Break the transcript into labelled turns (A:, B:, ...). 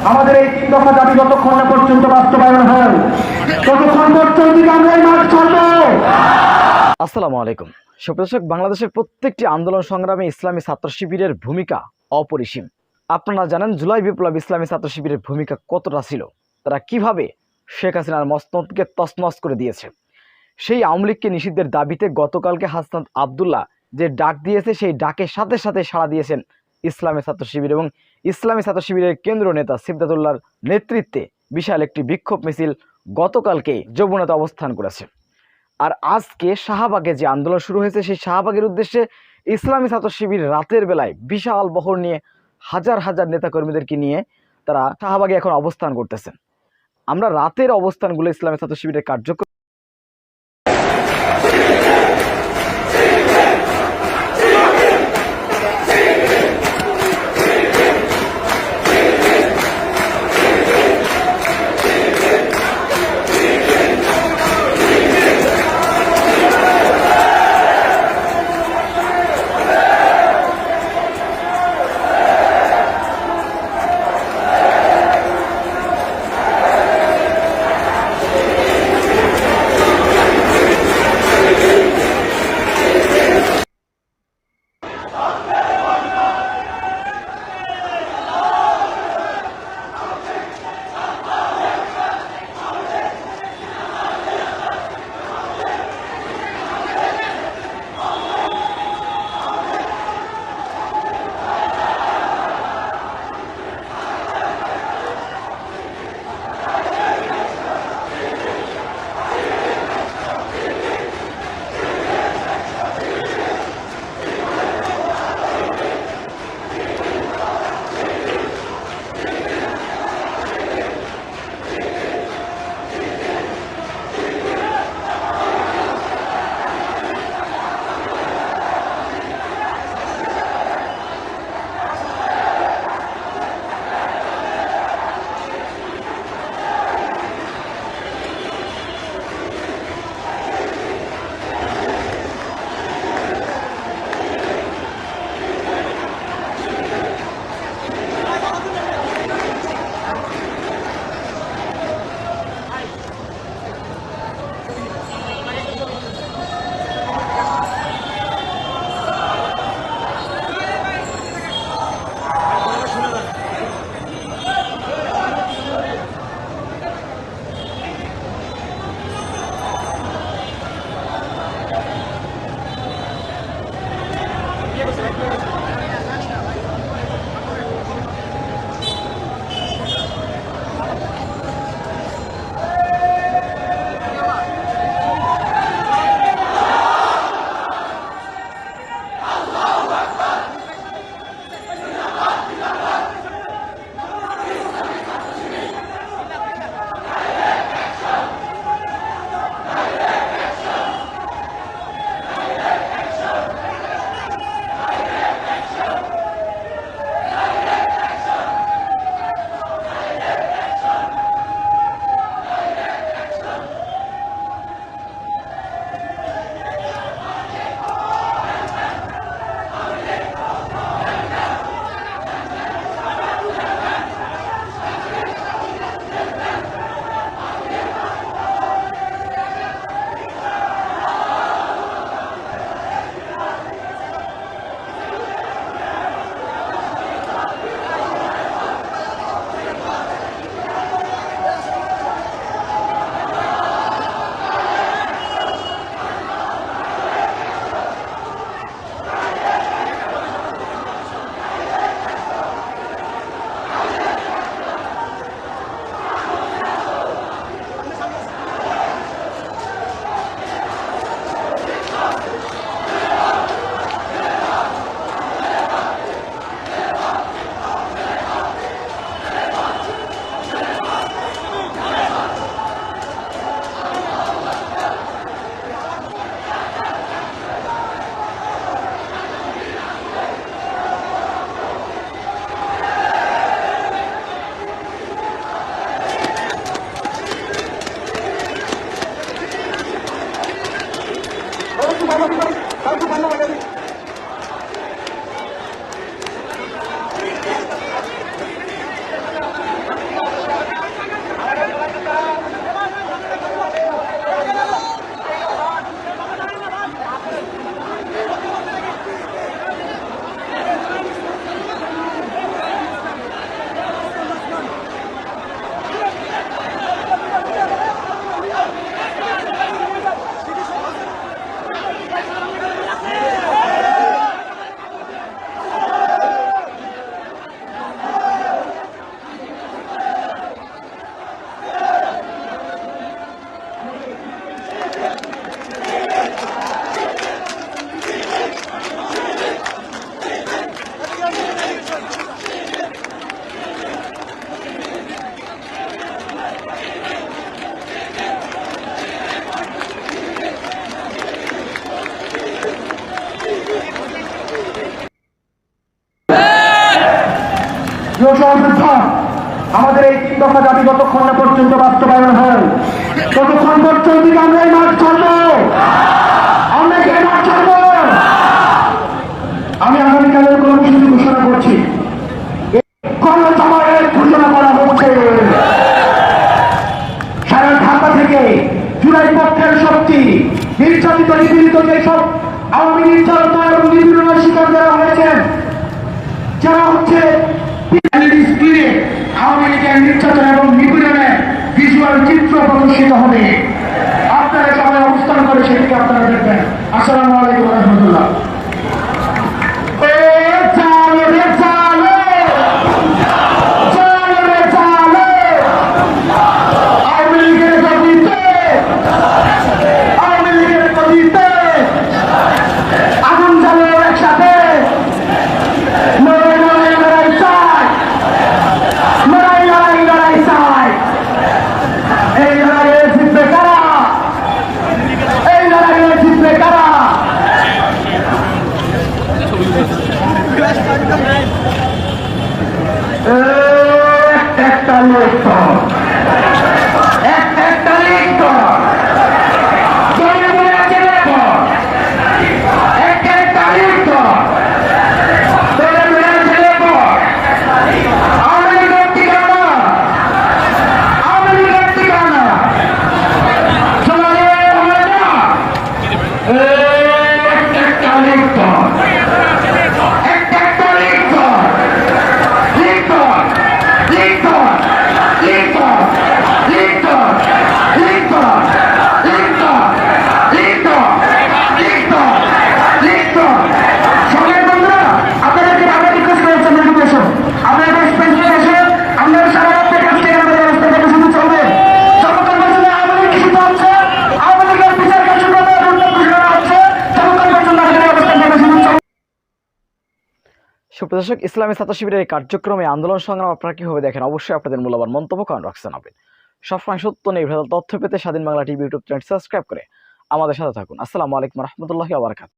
A: আমাদের এই 3 দফা দাবি যতক্ষণ না পর্যন্ত বাস্তবায়ন হয় ততক্ষণ পর্যন্ত আমরা এই মাঠ ছাড়ব।
B: আসসালামু আলাইকুম সুপ্রদর্শক, বাংলাদেশের প্রত্যেকটি আন্দোলন সংগ্রামে ইসলামী ছাত্র শিবিরের ভূমিকা অপরিসীম। আপনারা জানেন জুলাই বিপ্লব ইসলামী ছাত্র শিবিরের ভূমিকা কতটা ছিল, তারা কিভাবে শেখ হাসিনার মসনদকে তছনছ করে দিয়েছে। সেই আওয়ামী লীগকে নিষিদ্ধের দাবিতে গতকালকে হাসনাত আবদুল্লাহ যে ডাক দিয়েছে, সেই ডাকের সাথে সাথে সাড়া দিয়েছেন ইসলামী ছাত্র শিবির এবং ইসলামী ছাত্র শিবিরের কেন্দ্রীয় নেতা সিবদাতুল্লাহর নেতৃত্বে বিশাল একটি বিক্ষোভ মিছিল গতকালকে যমুনাতে অবস্থান করেছে। আর আজকে শাহবাগে যে আন্দোলন শুরু হয়েছে, সেই শাহবাগের উদ্দেশ্যে ইসলামী ছাত্র শিবির রাতের বেলায় বিশাল বহর নিয়ে হাজার হাজার নেতাকর্মীদেরকে নিয়ে তারা শাহবাগে এখন অবস্থান করতেছেন। আমরা রাতের অবস্থানগুলো ইসলামী ছাত্র শিবিরের কার্যক্রম
A: এই 3 দফা দাবি যতক্ষণ না পর্যন্ত বাস্তবায়ন হয় ততক্ষণ পর্যন্ত আমরা এই মাঠ ছাড়বো। আমরা কি এই মাঠ ছাড়বো? আমি আগামীকালের কর্মসূচি ঘোষণা করছি। গণজামায়াত ঘোষণা করা হচ্ছে। সারা ঢাকা থেকে জুলাই পক্ষের শক্তি নির্যাতিত নিপীড়িত যেসব আওয়ামী নির্যাতন এবং নিপীড়নের শিকার যারা হয়েছেন, যারা হচ্ছে স্ক্রিনে আওয়ামী লীগের নির্যাতন এবং নিপীড়নের ভিজুয়াল চিত্র প্রদর্শিত হবে। আপনারা সবাই অবস্থান করে সেটিকে আপনারা দেখবেন। আসসালামু আলাইকুম ওয়া রাহমাতুল্লাহ। একটা লিখত একটা লিখত একটা লিখত
B: সুপ্রদর্শক, ইসলামী ছাত্র শিবিরের এই কার্যক্রমে আন্দোলন সংগ্রাম আপনারা কিভাবে দেখেন? অবশ্যই আপনাদের মূল্যবান মন্তব্য কমেন্ট বক্সে জানাবেন। সবসময় সত্য নির্ভেজাল তথ্য পেতে স্বাধীন Bangla TV YouTube channel subscribe করে আমাদের সাথে থাকুন। আসসালামু আলাইকুম ওয়া রাহমাতুল্লাহি ওয়া বারাকাতুহু।